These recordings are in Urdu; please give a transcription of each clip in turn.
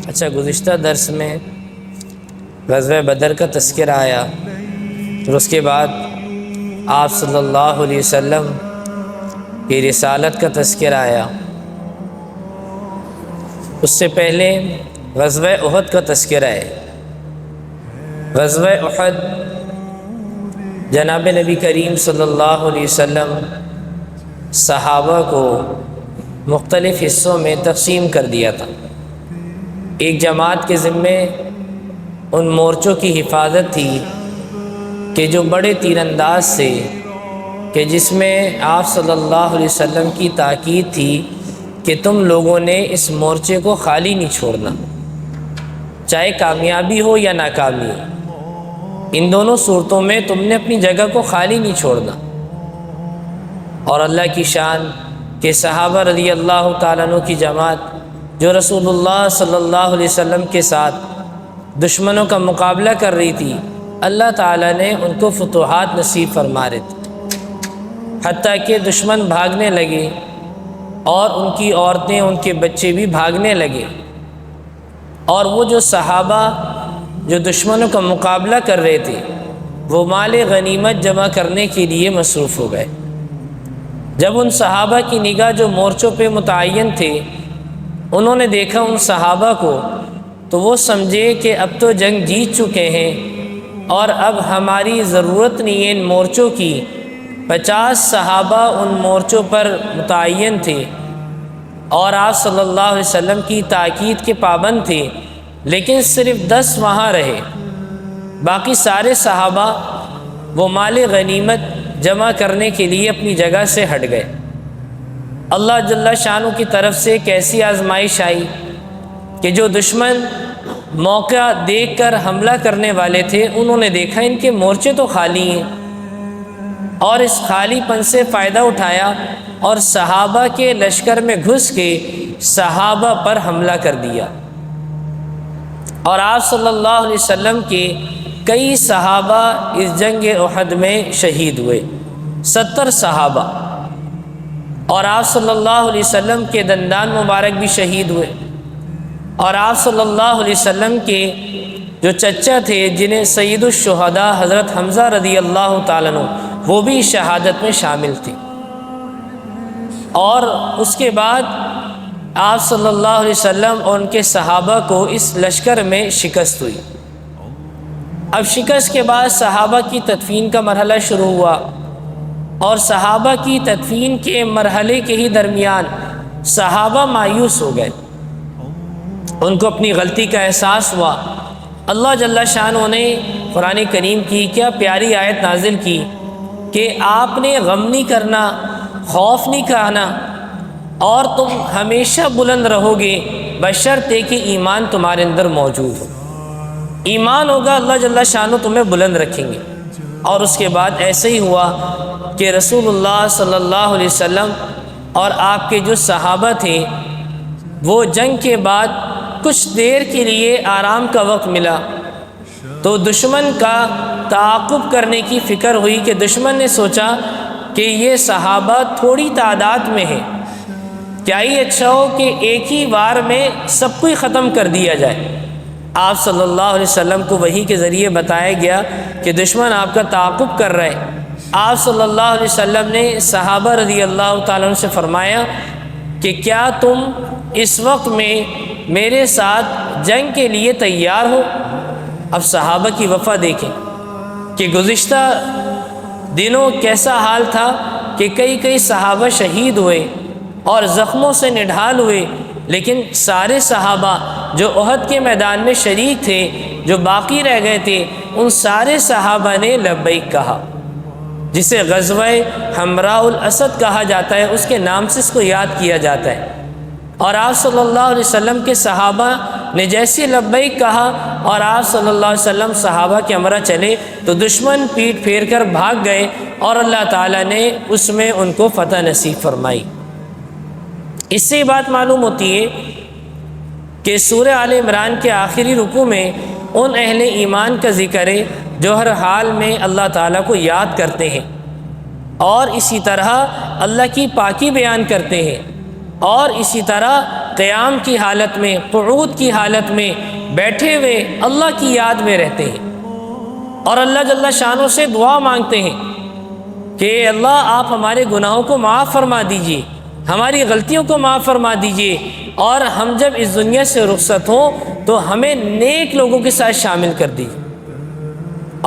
اچھا، گزشتہ درس میں غزوہ بدر کا تذکرہ آیا، پھر اس کے بعد آپ صلی اللہ علیہ وسلم کی رسالت کا تذکرہ آیا، اس سے پہلے غزوہ احد کا تذکرہ ہے۔ غزوہ احد جناب نبی کریم صلی اللہ علیہ وسلم صحابہ کو مختلف حصوں میں تقسیم کر دیا تھا۔ ایک جماعت کے ذمے ان مورچوں کی حفاظت تھی کہ جو بڑے تیر انداز سے، کہ جس میں آپ صلی اللہ علیہ وسلم کی تاکید تھی کہ تم لوگوں نے اس مورچے کو خالی نہیں چھوڑنا، چاہے کامیابی ہو یا ناکامی ہو، ان دونوں صورتوں میں تم نے اپنی جگہ کو خالی نہیں چھوڑنا۔ اور اللہ کی شان کہ صحابہ رضی اللہ تعالیٰ عنہ کی جماعت جو رسول اللہ صلی اللہ علیہ وسلم کے ساتھ دشمنوں کا مقابلہ کر رہی تھی، اللہ تعالیٰ نے ان کو فتوحات نصیب فرما رہے تھے، حتیٰ کہ دشمن بھاگنے لگے اور ان کی عورتیں، ان کے بچے بھی بھاگنے لگے، اور وہ جو صحابہ جو دشمنوں کا مقابلہ کر رہے تھے وہ مال غنیمت جمع کرنے کے لیے مصروف ہو گئے۔ جب ان صحابہ کی نگاہ جو مورچوں پہ متعین تھے، انہوں نے دیکھا ان صحابہ کو، تو وہ سمجھے کہ اب تو جنگ جیت چکے ہیں اور اب ہماری ضرورت نہیں ہے ان مورچوں کی۔ 50 صحابہ ان مورچوں پر متعین تھے اور آپ صلی اللہ علیہ وسلم کی تاکید کے پابند تھے، لیکن صرف 10 وہاں رہے، باقی سارے صحابہ وہ مال غنیمت جمع کرنے کے لیے اپنی جگہ سے ہٹ گئے۔ اللہ جل شانہ کی طرف سے ایک ایسی آزمائش آئی کہ جو دشمن موقع دیکھ کر حملہ کرنے والے تھے، انہوں نے دیکھا ان کے مورچے تو خالی ہیں، اور اس خالی پن سے فائدہ اٹھایا اور صحابہ کے لشکر میں گھس کے صحابہ پر حملہ کر دیا، اور آپ صلی اللہ علیہ وسلم کے کئی صحابہ اس جنگ احد میں شہید ہوئے، 70 صحابہ، اور آپ صلی اللہ علیہ وسلم کے دندان مبارک بھی شہید ہوئے، اور آپ صلی اللہ علیہ وسلم کے جو چچا تھے جنہیں سید الشہداء حضرت حمزہ رضی اللہ تعالیٰ عنہ، وہ بھی شہادت میں شامل تھے۔ اور اس کے بعد آپ صلی اللہ علیہ وسلم اور ان کے صحابہ کو اس لشکر میں شکست ہوئی۔ اب شکست کے بعد صحابہ کی تدفین کا مرحلہ شروع ہوا، اور صحابہ کی تدفین کے مرحلے کے ہی درمیان صحابہ مایوس ہو گئے، ان کو اپنی غلطی کا احساس ہوا۔ اللہ جل شانہ نے قرآن کریم کی کیا پیاری آیت نازل کی کہ آپ نے غم نہیں کرنا، خوف نہیں کھانا، اور تم ہمیشہ بلند رہو گے بشرطے کہ ایمان تمہارے اندر موجود ہو۔ ایمان ہوگا، اللہ جل شانہ تمہیں بلند رکھیں گے۔ اور اس کے بعد ایسے ہی ہوا کہ رسول اللہ صلی اللہ علیہ وسلم اور آپ کے جو صحابہ تھے، وہ جنگ کے بعد کچھ دیر کے لیے آرام کا وقت ملا تو دشمن کا تعاقب کرنے کی فکر ہوئی کہ دشمن نے سوچا کہ یہ صحابہ تھوڑی تعداد میں ہیں، کیا ہی اچھا ہو کہ ایک ہی وار میں سب کو ہی ختم کر دیا جائے۔ آپ صلی اللہ علیہ وسلم کو وحی کے ذریعے بتایا گیا کہ دشمن آپ کا تعاقب کر رہے ہیں۔ آپ صلی اللہ علیہ وسلم نے صحابہ رضی اللہ تعالیٰ عنہ سے فرمایا کہ کیا تم اس وقت میں میرے ساتھ جنگ کے لیے تیار ہو؟ اب صحابہ کی وفا دیکھیں کہ گزشتہ دنوں کیسا حال تھا کہ کئی صحابہ شہید ہوئے اور زخموں سے نڈھال ہوئے، لیکن سارے صحابہ جو احد کے میدان میں شریک تھے، جو باقی رہ گئے تھے، ان سارے صحابہ نے لبیک کہا، جسے غزوہ حمراء الاسد کہا جاتا ہے، اس کے نام سے اس کو یاد کیا جاتا ہے۔ اور آپ صلی اللہ علیہ وسلم کے صحابہ نے جیسے لبیک کہا اور آپ صلی اللہ علیہ وسلم صحابہ کے ہمراہ چلے تو دشمن پیٹ پھیر کر بھاگ گئے، اور اللہ تعالیٰ نے اس میں ان کو فتح نصیب فرمائی۔ اس سے یہ بات معلوم ہوتی ہے کہ سورہ آل عمران کے آخری رکوع میں ان اہل ایمان کا ذکر ہے جو ہر حال میں اللہ تعالیٰ کو یاد کرتے ہیں، اور اسی طرح اللہ کی پاکی بیان کرتے ہیں، اور اسی طرح قیام کی حالت میں، قعود کی حالت میں بیٹھے ہوئے اللہ کی یاد میں رہتے ہیں اور اللہ جل شانہ سے دعا مانگتے ہیں کہ اللہ آپ ہمارے گناہوں کو معاف فرما دیجئے، ہماری غلطیوں کو معاف فرما دیجئے، اور ہم جب اس دنیا سے رخصت ہوں تو ہمیں نیک لوگوں کے ساتھ شامل کر دیجئے۔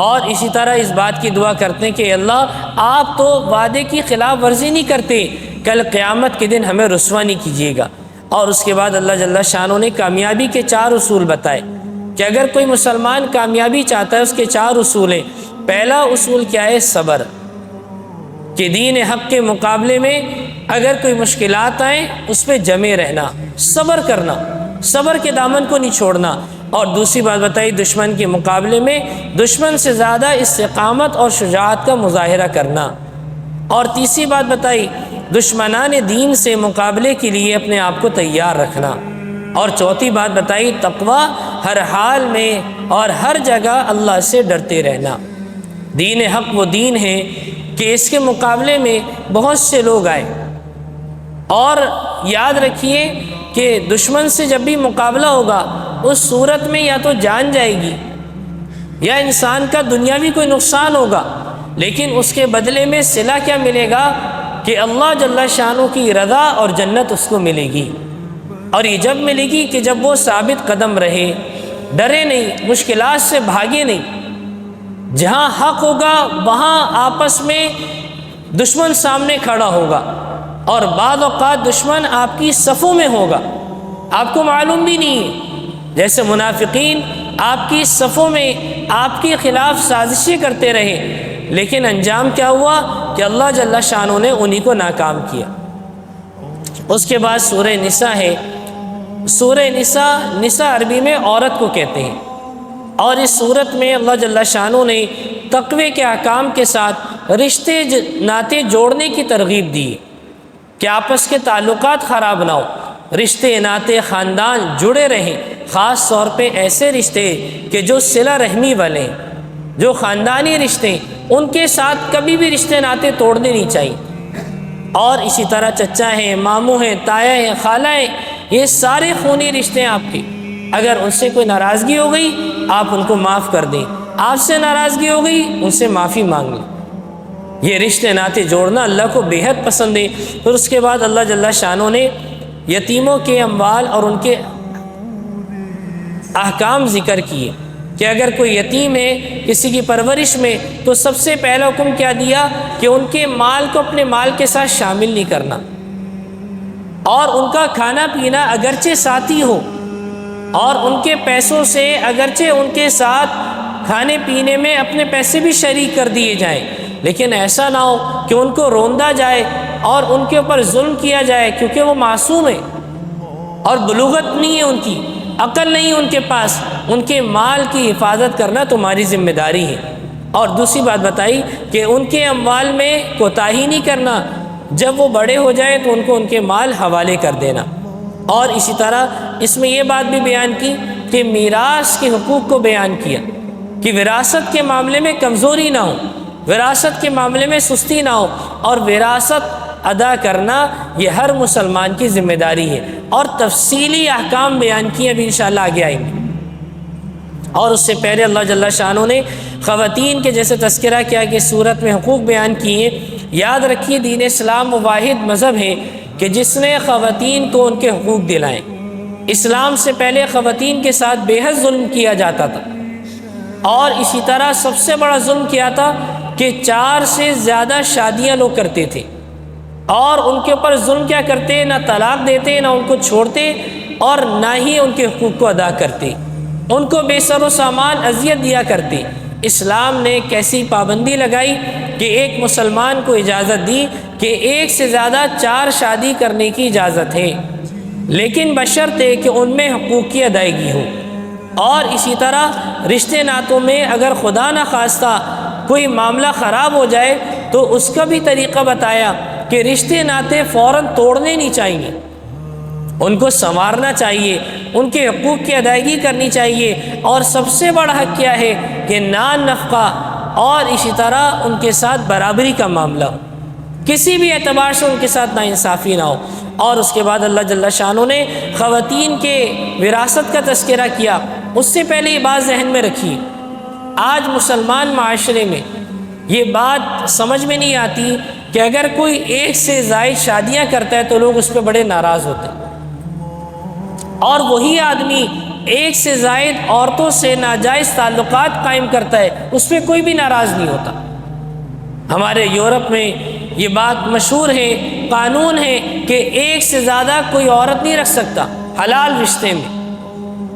اور اسی طرح اس بات کی دعا کرتے ہیں کہ اللہ آپ تو وعدے کی خلاف ورزی نہیں کرتے، کل قیامت کے دن ہمیں رسوا نہیں کیجیے گا۔ اور اس کے بعد اللہ جل شانہ نے کامیابی کے 4 اصول بتائے کہ اگر کوئی مسلمان کامیابی چاہتا ہے اس کے 4 اصول ہیں۔ پہلا اصول کیا ہے؟ صبر، کہ دین حق کے مقابلے میں اگر کوئی مشکلات آئیں اس پہ جمے رہنا، صبر کرنا، صبر کے دامن کو نہیں چھوڑنا۔ اور دوسری بات بتائی دشمن کے مقابلے میں دشمن سے زیادہ استقامت اور شجاعت کا مظاہرہ کرنا۔ اور تیسری بات بتائی دشمنان دین سے مقابلے کے لیے اپنے آپ کو تیار رکھنا۔ اور چوتھی بات بتائی تقوی، ہر حال میں اور ہر جگہ اللہ سے ڈرتے رہنا۔ دین حق وہ دین ہے کہ اس کے مقابلے میں بہت سے لوگ آئے، اور یاد رکھیے کہ دشمن سے جب بھی مقابلہ ہوگا اس صورت میں یا تو جان جائے گی یا انسان کا دنیاوی کوئی نقصان ہوگا، لیکن اس کے بدلے میں صلہ کیا ملے گا کہ اللہ جل شانہ کی رضا اور جنت اس کو ملے گی۔ اور یہ جب ملے گی کہ جب وہ ثابت قدم رہے، ڈرے نہیں، مشکلات سے بھاگے نہیں۔ جہاں حق ہوگا وہاں آپس میں دشمن سامنے کھڑا ہوگا، اور بعض اوقات دشمن آپ کی صفوں میں ہوگا، آپ کو معلوم بھی نہیں ہے۔ جیسے منافقین آپ کی صفوں میں آپ کے خلاف سازشیں کرتے رہے، لیکن انجام کیا ہوا کہ اللہ جل شانہ نے انہی کو ناکام کیا۔ اس کے بعد سورہ نساء ہے۔ سورہ نساء عربی میں عورت کو کہتے ہیں، اور اس صورت میں اللہ جل شانہ نے تقوی کے احکام کے ساتھ رشتے ناطے جوڑنے کی ترغیب دی کہ آپس کے تعلقات خراب نہ ہو، رشتے ناطے خاندان جڑے رہیں، خاص طور پہ ایسے رشتے کہ جو صلہ رحمی والے ہیں، جو خاندانی رشتے، ان کے ساتھ کبھی بھی رشتے ناطے توڑنے نہیں چاہیے۔ اور اسی طرح چچا ہیں، ماموں ہیں، تایا ہیں، خالہ ہیں، یہ سارے خونی رشتے ہیں آپ کے۔ اگر ان سے کوئی ناراضگی ہو گئی آپ ان کو معاف کر دیں، آپ سے ناراضگی ہو گئی ان سے معافی مانگ لیں۔ یہ رشتے ناطے جوڑنا اللہ کو بے حد پسند ہے۔ پھر اس کے بعد اللہ جل شانہ نے یتیموں کے اموال اور ان کے احکام ذکر کیے کہ اگر کوئی یتیم ہے کسی کی پرورش میں تو سب سے پہلا حکم کیا دیا کہ ان کے مال کو اپنے مال کے ساتھ شامل نہیں کرنا، اور ان کا کھانا پینا اگرچہ ساتھی ہو، اور ان کے پیسوں سے اگرچہ ان کے ساتھ کھانے پینے میں اپنے پیسے بھی شریک کر دیے جائیں، لیکن ایسا نہ ہو کہ ان کو روندا جائے اور ان کے اوپر ظلم کیا جائے، کیونکہ وہ معصوم ہیں اور بلوغت نہیں ہے، ان کی عقل نہیں ان کے پاس۔ ان کے مال کی حفاظت کرنا تمہاری ذمہ داری ہے۔ اور دوسری بات بتائی کہ ان کے اموال میں کوتاہی نہیں کرنا، جب وہ بڑے ہو جائیں تو ان کو ان کے مال حوالے کر دینا۔ اور اسی طرح اس میں یہ بات بھی بیان کی کہ میراث کے حقوق کو بیان کیا کہ وراثت کے معاملے میں کمزوری نہ ہو، وراثت کے معاملے میں سستی نہ ہو، اور وراثت ادا کرنا یہ ہر مسلمان کی ذمہ داری ہے۔ اور تفصیلی احکام بیان کیے، ابھی انشاءاللہ آگے آئیں گے۔ اور اس سے پہلے اللہ جل شانہ نے خواتین کے جیسے تذکرہ کیا کہ صورت میں حقوق بیان کیے۔ یاد رکھیے دین اسلام وہ واحد مذہب ہے کہ جس نے خواتین کو ان کے حقوق دلائیں۔ اسلام سے پہلے خواتین کے ساتھ بے حد ظلم کیا جاتا تھا، اور اسی طرح سب سے بڑا ظلم کیا تھا کہ 4 سے زیادہ شادیاں لوگ کرتے تھے، اور ان کے اوپر ظلم کیا کرتے، نہ طلاق دیتے، نہ ان کو چھوڑتے، اور نہ ہی ان کے حقوق کو ادا کرتے، ان کو بے سر و سامان اذیت دیا کرتے۔ اسلام نے کیسی پابندی لگائی کہ ایک مسلمان کو اجازت دی کہ 1 سے زیادہ 4 شادی کرنے کی اجازت ہے، لیکن بشرطے کہ ان میں حقوق کی ادائیگی ہو۔ اور اسی طرح رشتے ناتوں میں اگر خدا نخواستہ کوئی معاملہ خراب ہو جائے تو اس کا بھی طریقہ بتایا کہ رشتے ناتے فوراً توڑنے نہیں چاہیے، ان کو سنوارنا چاہیے، ان کے حقوق کی ادائیگی کرنی چاہیے۔ اور سب سے بڑا حق کیا ہے کہ نان نفقہ اور اسی طرح ان کے ساتھ برابری کا معاملہ ہو، کسی بھی اعتبار سے ان کے ساتھ ناانصافی نہ ہو۔ اور اس کے بعد اللہ جل شانہ نے خواتین کے وراثت کا تذکرہ کیا۔ اس سے پہلے یہ بات ذہن میں رکھیے، آج مسلمان معاشرے میں یہ بات سمجھ میں نہیں آتی کہ اگر کوئی ایک سے زائد شادیاں کرتا ہے تو لوگ اس پہ بڑے ناراض ہوتے ہیں، اور وہی آدمی ایک سے زائد عورتوں سے ناجائز تعلقات قائم کرتا ہے، اس پہ کوئی بھی ناراض نہیں ہوتا۔ ہمارے یورپ میں یہ بات مشہور ہے، قانون ہے کہ ایک سے زیادہ کوئی عورت نہیں رکھ سکتا حلال رشتے میں،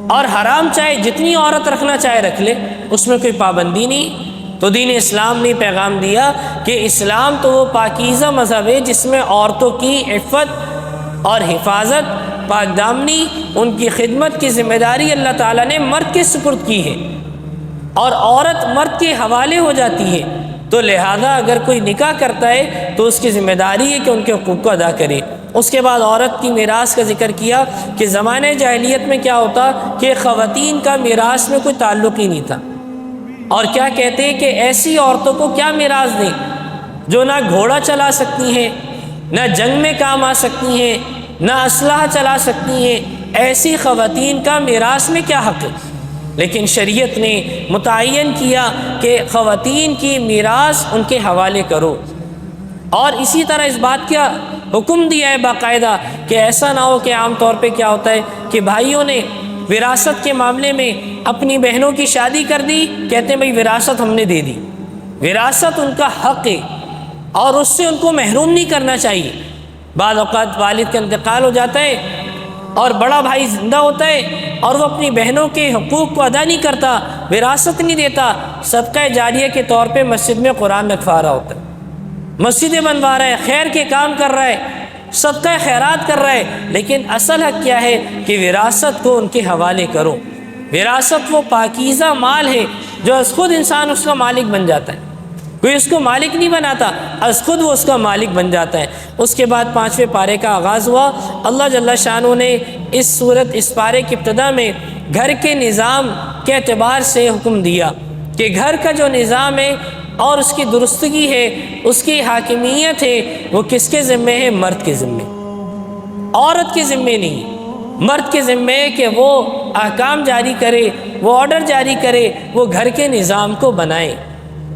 اور حرام چاہے جتنی عورت رکھنا چاہے رکھ لے، اس میں کوئی پابندی نہیں۔ تو دین اسلام نے پیغام دیا کہ اسلام تو وہ پاکیزہ مذہب ہے جس میں عورتوں کی عفت اور حفاظت، پاک دامنی، ان کی خدمت کی ذمہ داری اللہ تعالیٰ نے مرد کے سپرد کی ہے، اور عورت مرد کے حوالے ہو جاتی ہے۔ تو لہذا اگر کوئی نکاح کرتا ہے تو اس کی ذمہ داری ہے کہ ان کے حقوق کو ادا کرے۔ اس کے بعد عورت کی میراث کا ذکر کیا کہ زمانہ جاہلیت میں کیا ہوتا کہ خواتین کا میراث میں کوئی تعلق ہی نہیں تھا، اور کیا کہتے ہیں کہ ایسی عورتوں کو کیا میراث دیں جو نہ گھوڑا چلا سکتی ہیں، نہ جنگ میں کام آ سکتی ہیں، نہ اسلحہ چلا سکتی ہیں، ایسی خواتین کا میراث میں کیا حق ہے؟ لیکن شریعت نے متعین کیا کہ خواتین کی میراث ان کے حوالے کرو، اور اسی طرح اس بات کا حکم دیا ہے باقاعدہ کہ ایسا نہ ہو کہ عام طور پہ کیا ہوتا ہے کہ بھائیوں نے وراثت کے معاملے میں اپنی بہنوں کی شادی کر دی، کہتے ہیں بھائی وراثت ہم نے دے دی۔ وراثت ان کا حق ہے اور اس سے ان کو محروم نہیں کرنا چاہیے۔ بعض اوقات والد کا انتقال ہو جاتا ہے اور بڑا بھائی زندہ ہوتا ہے اور وہ اپنی بہنوں کے حقوق کو ادا نہیں کرتا، وراثت نہیں دیتا، صدقہ جاریہ کے طور پہ مسجد میں قرآن رکھوا رہا ہوتا ہے، مسجدیں بنوا رہا ہے، خیر کے کام کر رہا ہے، صدقہ خیرات کر رہا ہے، لیکن اصل حق کیا ہے کہ وراثت کو ان کے حوالے کرو۔ وراثت وہ پاکیزہ مال ہے جو از خود انسان اس کا مالک بن جاتا ہے، کوئی اس کو مالک نہیں بناتا، از خود وہ اس کا مالک بن جاتا ہے۔ اس کے بعد 5ویں پارے کا آغاز ہوا۔ اللہ جل شانہ نے اس پارے کی ابتدا میں گھر کے نظام کے اعتبار سے حکم دیا کہ گھر کا جو نظام ہے اور اس کی درستگی ہے، اس کی حاکمیت ہے، وہ کس کے ذمے ہے؟ مرد کے ذمے، عورت کے ذمے نہیں۔ مرد کے ذمے ہے کہ وہ احکام جاری کرے، وہ آرڈر جاری کرے، وہ گھر کے نظام کو بنائے۔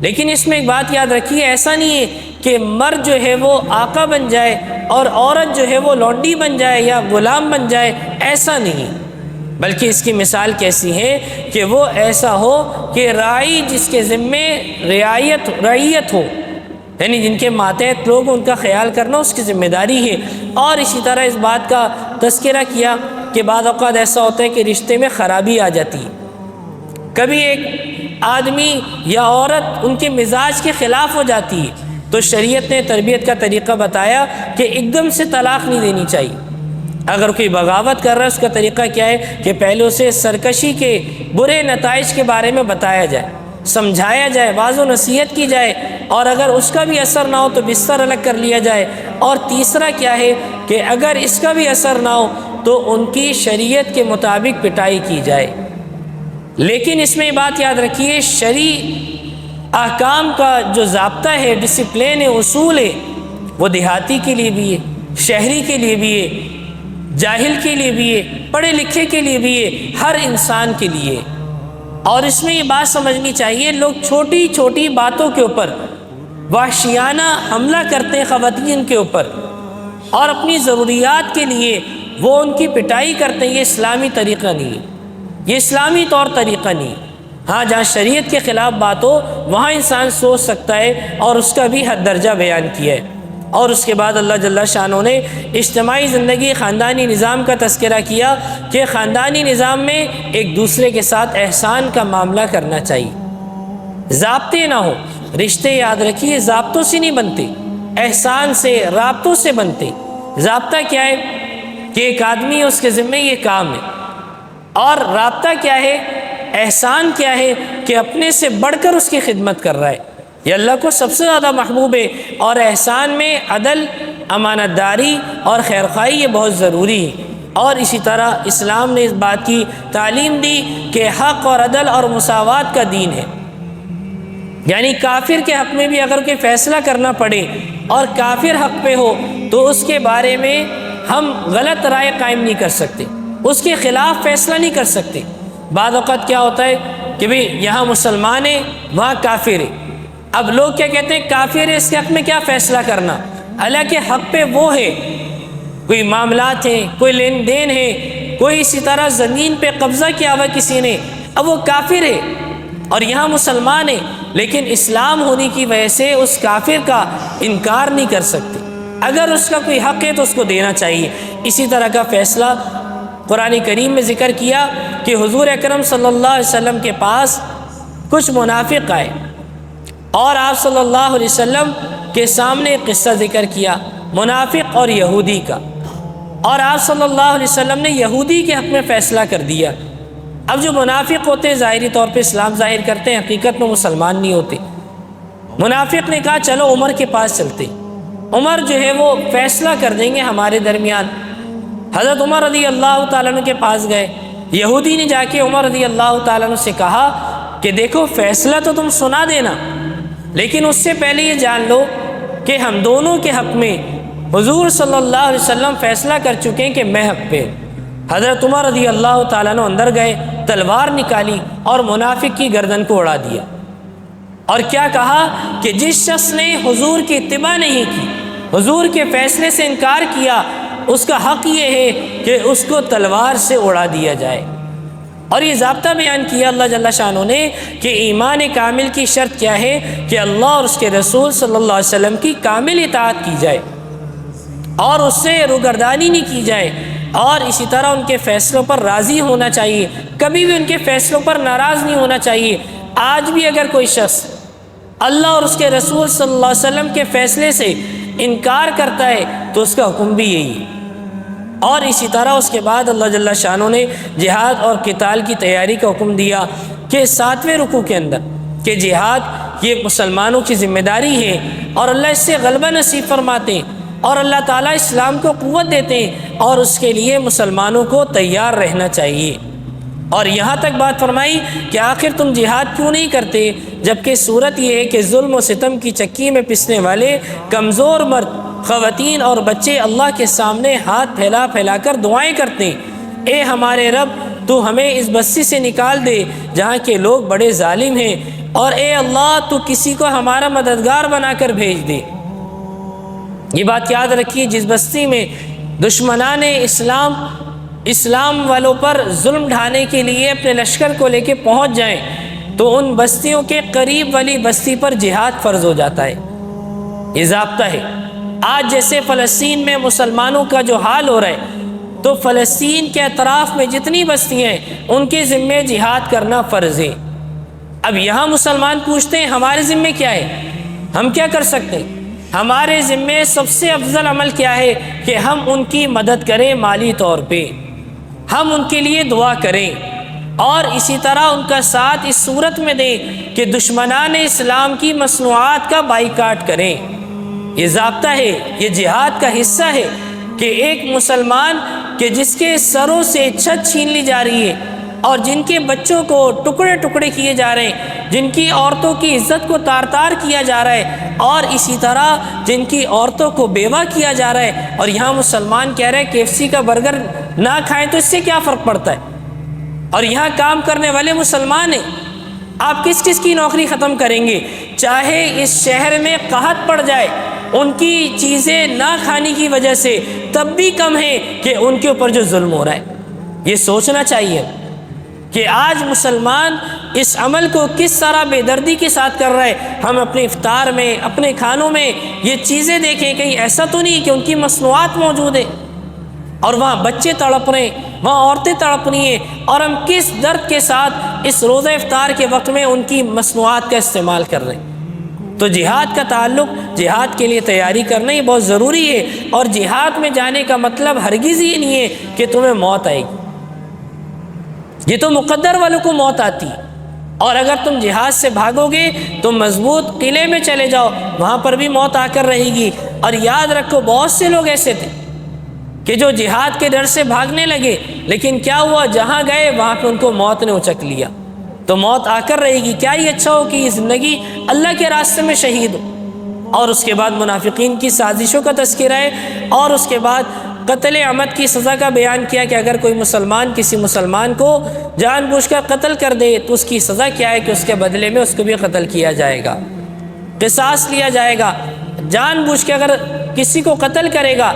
لیکن اس میں ایک بات یاد رکھیے، ایسا نہیں ہے کہ مرد جو ہے وہ آقا بن جائے اور عورت جو ہے وہ لونڈی بن جائے یا غلام بن جائے، ایسا نہیں، بلکہ اس کی مثال کیسی ہے کہ وہ ایسا ہو کہ راعی جس کے ذمے رعیت ہو، یعنی جن کے ماتحت لوگ ان کا خیال کرنا اس کی ذمہ داری ہے۔ اور اسی طرح اس بات کا تذکرہ کیا کہ بعض اوقات ایسا ہوتا ہے کہ رشتے میں خرابی آ جاتی ہے، کبھی ایک آدمی یا عورت ان کے مزاج کے خلاف ہو جاتی ہے، تو شریعت نے تربیت کا طریقہ بتایا کہ ایک دم سے طلاق نہیں دینی چاہیے۔ اگر کوئی بغاوت کر رہا ہے اس کا طریقہ کیا ہے کہ پہلے اسے سرکشی کے برے نتائج کے بارے میں بتایا جائے، سمجھایا جائے، واعظ و نصیحت کی جائے، اور اگر اس کا بھی اثر نہ ہو تو بستر الگ کر لیا جائے۔ اور تیسرا کیا ہے کہ اگر اس کا بھی اثر نہ ہو تو ان کی شریعت کے مطابق پٹائی کی جائے۔ لیکن اس میں یہ بات یاد رکھیے، شرعی احکام کا جو ضابطہ ہے، ڈسپلین ہے، اصول ہے، وہ دیہاتی کے لیے بھی ہے، شہری کے لیے بھی ہے، جاہل کے لیے بھی ہے، پڑھے لکھے کے لیے بھی ہے، ہر انسان کے لیے۔ اور اس میں یہ بات سمجھنی چاہیے، لوگ چھوٹی چھوٹی باتوں کے اوپر وحشیانہ حملہ کرتے ہیں خواتین کے اوپر، اور اپنی ضروریات کے لیے وہ ان کی پٹائی کرتے ہیں۔ یہ اسلامی طریقہ نہیں ہے، یہ اسلامی طور طریقہ نہیں۔ ہاں، جہاں شریعت کے خلاف بات ہو وہاں انسان سوچ سکتا ہے، اور اس کا بھی حد درجہ بیان کیا ہے۔ اور اس کے بعد اللہ جل شانہ نے اجتماعی زندگی، خاندانی نظام کا تذکرہ کیا کہ خاندانی نظام میں ایک دوسرے کے ساتھ احسان کا معاملہ کرنا چاہیے، ضابطے نہ ہو۔ رشتے یاد رکھیے ضابطوں سے نہیں بنتے، احسان سے، رابطوں سے بنتے۔ ضابطہ کیا ہے کہ ایک آدمی اس کے ذمہ یہ کام ہے، اور رابطہ کیا ہے، احسان کیا ہے کہ اپنے سے بڑھ کر اس کی خدمت کر رہا ہے، یہ اللہ کو سب سے زیادہ محبوب ہے۔ اور احسان میں عدل، امانت داری اور خیرخواہی یہ بہت ضروری ہے۔ اور اسی طرح اسلام نے اس بات کی تعلیم دی کہ حق اور عدل اور مساوات کا دین ہے، یعنی کافر کے حق میں بھی اگر کوئی فیصلہ کرنا پڑے اور کافر حق پہ ہو تو اس کے بارے میں ہم غلط رائے قائم نہیں کر سکتے، اس کے خلاف فیصلہ نہیں کر سکتے۔ بعض اوقات کیا ہوتا ہے کہ بھئی یہاں مسلمان ہے وہاں کافر ہے، اب لوگ کیا کہتے ہیں کافر ہے، اس کے حق میں کیا فیصلہ کرنا، حالانکہ حق پہ وہ ہے، کوئی معاملات ہیں، کوئی لین دین ہے، کوئی اسی طرح زمین پہ قبضہ کیا ہوا کسی نے، اب وہ کافر ہے اور یہاں مسلمان ہے، لیکن اسلام ہونے کی وجہ سے اس کافر کا انکار نہیں کر سکتے، اگر اس کا کوئی حق ہے تو اس کو دینا چاہیے۔ اسی طرح کا فیصلہ قرآن کریم میں ذکر کیا کہ حضور اکرم صلی اللہ علیہ وسلم کے پاس کچھ منافق آئے اور آپ صلی اللہ علیہ وسلم کے سامنے قصہ ذکر کیا منافق اور یہودی کا، اور آپ صلی اللہ علیہ وسلم نے یہودی کے حق میں فیصلہ کر دیا۔ اب جو منافق ہوتے ہیں ظاہری طور پہ اسلام ظاہر کرتے ہیں، حقیقت میں مسلمان نہیں ہوتے۔ منافق نے کہا چلو عمر کے پاس چلتے، عمر جو ہے وہ فیصلہ کر دیں گے ہمارے درمیان۔ حضرت عمر رضی اللہ تعالیٰ عنہ کے پاس گئے، یہودی نے جا کے عمر رضی اللہ تعالیٰ عنہ سے کہا کہ دیکھو فیصلہ تو تم سنا دینا، لیکن اس سے پہلے یہ جان لو کہ ہم دونوں کے حق میں حضور صلی اللہ علیہ وسلم فیصلہ کر چکے ہیں کہ میں حق پہ۔ حضرت عمر رضی اللہ تعالیٰ عنہ اندر گئے، تلوار نکالی اور منافق کی گردن کو اڑا دیا، اور کیا کہا کہ جس شخص نے حضور کی اتباع نہیں کی، حضور کے فیصلے سے انکار کیا، اس کا حق یہ ہے کہ اس کو تلوار سے اڑا دیا جائے۔ اور یہ ضابطہ بیان کیا اللہ جل شانہ نے کہ ایمان کامل کی شرط کیا ہے کہ اللہ اور اس کے رسول صلی اللہ علیہ وسلم کی کامل اطاعت کی جائے اور اس سے روگردانی نہیں کی جائے، اور اسی طرح ان کے فیصلوں پر راضی ہونا چاہیے، کبھی بھی ان کے فیصلوں پر ناراض نہیں ہونا چاہیے۔ آج بھی اگر کوئی شخص اللہ اور اس کے رسول صلی اللہ علیہ وسلم کے فیصلے سے انکار کرتا ہے تو اس کا حکم بھی یہی ہے۔ اور اسی طرح اس کے بعد اللہ جل شانہ نے جہاد اور قتال کی تیاری کا حکم دیا کہ 7ویں رکوع کے اندر کہ جہاد یہ مسلمانوں کی ذمہ داری ہے، اور اللہ اس سے غلبہ نصیب فرماتے ہیں، اور اللہ تعالیٰ اسلام کو قوت دیتے ہیں، اور اس کے لیے مسلمانوں کو تیار رہنا چاہیے۔ اور یہاں تک بات فرمائی کہ آخر تم جہاد کیوں نہیں کرتے، جبکہ صورت یہ ہے کہ ظلم و ستم کی چکی میں پسنے والے کمزور مرد، خواتین اور بچے اللہ کے سامنے ہاتھ پھیلا پھیلا کر دعائیں کرتے ہیں، اے ہمارے رب تو ہمیں اس بستی سے نکال دے جہاں کے لوگ بڑے ظالم ہیں، اور اے اللہ تو کسی کو ہمارا مددگار بنا کر بھیج دے۔ یہ بات یاد رکھیے، جس بستی میں دشمنان اسلام والوں پر ظلم ڈھانے کے لیے اپنے لشکر کو لے کے پہنچ جائیں تو ان بستیوں کے قریب والی بستی پر جہاد فرض ہو جاتا ہے، یہ ضابطہ ہے۔ آج جیسے فلسطین میں مسلمانوں کا جو حال ہو رہا ہے، تو فلسطین کے اطراف میں جتنی بستیاں ہیں ان کے ذمے جہاد کرنا فرض ہے۔ اب یہاں مسلمان پوچھتے ہیں ہمارے ذمے کیا ہے، ہم کیا کر سکتے ہیں؟ ہمارے ذمے سب سے افضل عمل کیا ہے کہ ہم ان کی مدد کریں، مالی طور پہ ہم ان کے لیے دعا کریں، اور اسی طرح ان کا ساتھ اس صورت میں دیں کہ دشمنان اسلام کی مصنوعات کا بائیکاٹ کریں۔ یہ ضابطہ ہے، یہ جہاد کا حصہ ہے کہ ایک مسلمان کہ جس کے سروں سے چھت چھین لی جا رہی ہے، اور جن کے بچوں کو ٹکڑے ٹکڑے کیے جا رہے ہیں، جن کی عورتوں کی عزت کو تار تار کیا جا رہا ہے، اور اسی طرح جن کی عورتوں کو بیوہ کیا جا رہا ہے، اور یہاں مسلمان کہہ رہے ہیں KFC کا برگر نہ کھائیں تو اس سے کیا فرق پڑتا ہے، اور یہاں کام کرنے والے مسلمان ہیں۔ آپ کس کس کی نوکری ختم کریں گے؟ چاہے اس شہر میں قحط پڑ جائے، ان کی چیزیں نہ کھانے کی وجہ سے، تب بھی کم ہے کہ ان کے اوپر جو ظلم ہو رہا ہے۔ یہ سوچنا چاہیے کہ آج مسلمان اس عمل کو کس طرح بے دردی کے ساتھ کر رہا ہے۔ ہم اپنے افطار میں، اپنے کھانوں میں یہ چیزیں دیکھیں، کہیں ایسا تو نہیں کہ ان کی مصنوعات موجود ہیں، اور وہاں بچے تڑپ رہے ہیں، وہاں عورتیں تڑپ رہی ہیں، اور ہم کس درد کے ساتھ اس روزہ افطار کے وقت میں ان کی مصنوعات کا استعمال کر رہے ہیں۔ تو جہاد کا تعلق، جہاد کے لیے تیاری کرنا یہ بہت ضروری ہے، اور جہاد میں جانے کا مطلب ہرگز یہ نہیں ہے کہ تمہیں موت آئے گی، یہ تو مقدر والوں کو موت آتی ہے، اور اگر تم جہاد سے بھاگو گے تو مضبوط قلعے میں چلے جاؤ، وہاں پر بھی موت آ کر رہے گی۔ اور یاد رکھو بہت سے لوگ ایسے تھے کہ جو جہاد کے ڈر سے بھاگنے لگے، لیکن کیا ہوا، جہاں گئے وہاں پہ ان کو موت نے اچک لیا، تو موت آ کر رہے گی۔ کیا یہ اچھا ہو کہ یہ زندگی اللہ کے راستے میں شہید ہو؟ اور اس کے بعد منافقین کی سازشوں کا تذکرہ ہے، اور اس کے بعد قتل عمد کی سزا کا بیان کیا کہ اگر کوئی مسلمان کسی مسلمان کو جان بوجھ کر قتل کر دے تو اس کی سزا کیا ہے کہ اس کے بدلے میں اس کو بھی قتل کیا جائے گا، قصاص لیا جائے گا۔ جان بوجھ کے اگر کسی کو قتل کرے گا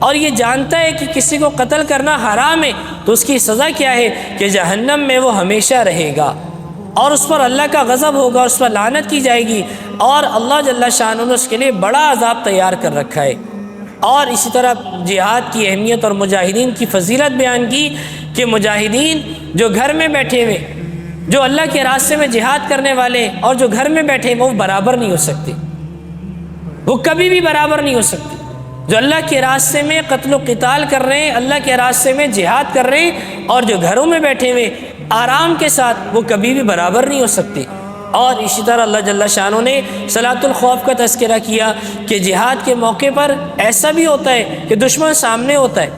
اور یہ جانتا ہے کہ کسی کو قتل کرنا حرام ہے تو اس کی سزا کیا ہے کہ جہنم میں وہ ہمیشہ رہے گا، اور اس پر اللہ کا غضب ہوگا، اس پر لعنت کی جائے گی، اور اللہ جل شانہ نے اس کے لیے بڑا عذاب تیار کر رکھا ہے۔ اور اسی طرح جہاد کی اہمیت اور مجاہدین کی فضیلت بیان کی کہ مجاہدین جو گھر میں بیٹھے ہوئے، جو اللہ کے راستے میں جہاد کرنے والے اور جو گھر میں بیٹھے وہ برابر نہیں ہو سکتے، وہ کبھی بھی برابر نہیں ہو سکتے۔ جو اللہ کے راستے میں قتل و قتال کر رہے ہیں، اللہ کے راستے میں جہاد کر رہے ہیں، اور جو گھروں میں بیٹھے ہوئے آرام کے ساتھ، وہ کبھی بھی برابر نہیں ہو سکتے۔ اور اسی طرح اللہ جل شانہ نے صلاۃ الخوف کا تذکرہ کیا کہ جہاد کے موقع پر ایسا بھی ہوتا ہے کہ دشمن سامنے ہوتا ہے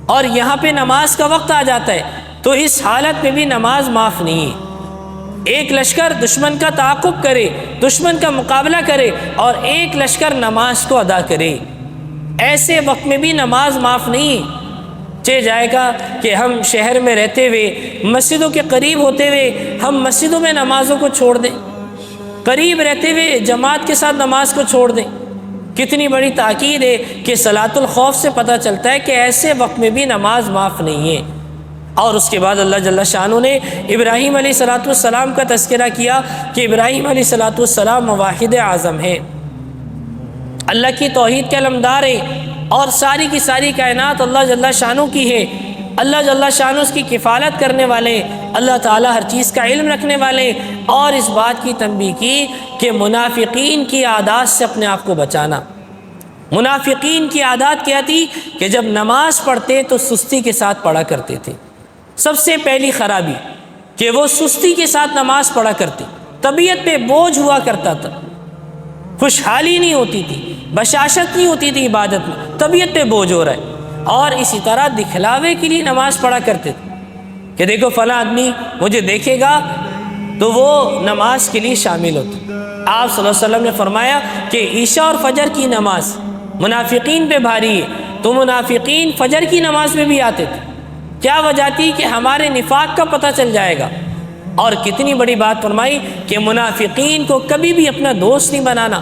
اور یہاں پہ نماز کا وقت آ جاتا ہے، تو اس حالت میں بھی نماز معاف نہیں ہے۔ ایک لشکر دشمن کا تعاقب کرے، دشمن کا مقابلہ کرے، اور ایک لشکر نماز کو ادا کرے، ایسے وقت میں بھی نماز معاف نہیں چہ جائے گا کہ ہم شہر میں رہتے ہوئے، مسجدوں کے قریب ہوتے ہوئے ہم مسجدوں میں نمازوں کو چھوڑ دیں، قریب رہتے ہوئے جماعت کے ساتھ نماز کو چھوڑ دیں۔ کتنی بڑی تاکید ہے کہ صلاۃ الخوف سے پتہ چلتا ہے کہ ایسے وقت میں بھی نماز معاف نہیں ہے۔ اور اس کے بعد اللہ جل شانہ نے ابراہیم علیہ الصلوۃ والسلام کا تذکرہ کیا کہ ابراہیم علیہ الصلوۃ والسلام موحد اعظم ہیں، اللہ کی توحید کے علمدار ہیں، اور ساری کی ساری کائنات اللہ جل شانہ کی ہے۔ اللہ جل شانہ اس کی کفالت کرنے والے، اللہ تعالیٰ ہر چیز کا علم رکھنے والے، اور اس بات کی تنبیہ کی کہ منافقین کی عادات سے اپنے آپ کو بچانا۔ منافقین کی عادات کیا تھی کہ جب نماز پڑھتے تو سستی کے ساتھ پڑھا کرتے تھے۔ سب سے پہلی خرابی کہ وہ سستی کے ساتھ نماز پڑھا کرتے، طبیعت پہ بوجھ ہوا کرتا تھا، خوشحالی نہیں ہوتی تھی، بشاشت نہیں ہوتی تھی عبادت میں، طبیعت پہ بوجھ ہو رہا ہے۔ اور اسی طرح دکھلاوے کے لیے نماز پڑھا کرتے تھے کہ دیکھو فلاں آدمی مجھے دیکھے گا تو وہ نماز کے لیے شامل ہوتے۔ آپ صلی اللہ علیہ وسلم نے فرمایا کہ عشاء اور فجر کی نماز منافقین پہ بھاری ہے، تو منافقین فجر کی نماز میں بھی آتے تھے۔ کیا وجہ تھی کہ ہمارے نفاق کا پتہ چل جائے گا۔ اور کتنی بڑی بات فرمائی کہ منافقین کو کبھی بھی اپنا دوست نہیں بنانا،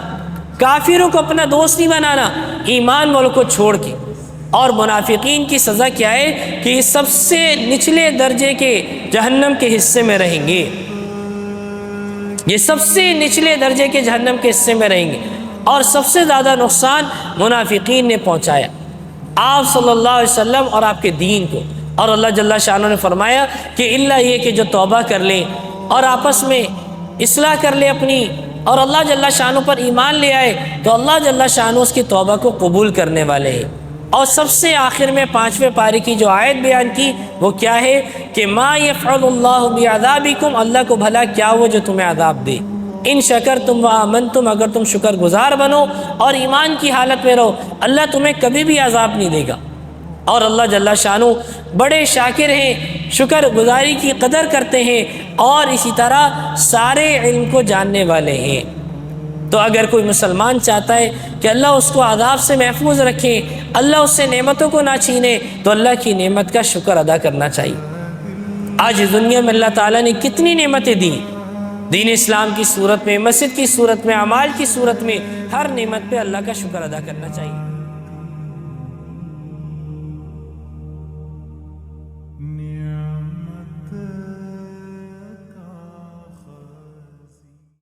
کافروں کو اپنا دوست نہیں بنانا، ایمان والوں کو چھوڑ کے۔ اور منافقین کی سزا کیا ہے کہ یہ سب سے نچلے درجے کے جہنم کے حصے میں رہیں گے، یہ سب سے نچلے درجے کے جہنم کے حصے میں رہیں گے، اور سب سے زیادہ نقصان منافقین نے پہنچایا آپ صلی اللہ علیہ وسلم اور آپ کے دین کو۔ اور اللہ جل شانہ نے فرمایا کہ الا یہ کہ جو توبہ کر لیں اور آپس میں اصلاح کر لے اپنی، اور اللہ جل شانہ پر ایمان لے آئے، تو اللہ جل شانہ اس کی توبہ کو قبول کرنے والے ہیں۔ اور سب سے آخر میں 5ویں پارے کی جو آیت بیان کی وہ کیا ہے کہ ما یفعل اللہ بعذابکم، اللہ کو بھلا کیا وہ جو تمہیں عذاب دے، ان شکرتم و آمنتم، اگر تم شکر گزار بنو اور ایمان کی حالت میں رہو، اللہ تمہیں کبھی بھی عذاب نہیں دے گا۔ اور اللہ جل شانہ بڑے شاکر ہیں، شکر گزاری کی قدر کرتے ہیں، اور اسی طرح سارے علم کو جاننے والے ہیں۔ تو اگر کوئی مسلمان چاہتا ہے کہ اللہ اس کو عذاب سے محفوظ رکھے، اللہ اس سے نعمتوں کو نہ چھینے، تو اللہ کی نعمت کا شکر ادا کرنا چاہیے۔ آج دنیا میں اللہ تعالیٰ نے کتنی نعمتیں دی، دین اسلام کی صورت میں، مسجد کی صورت میں، اعمال کی صورت میں، ہر نعمت پہ اللہ کا شکر ادا کرنا چاہیے۔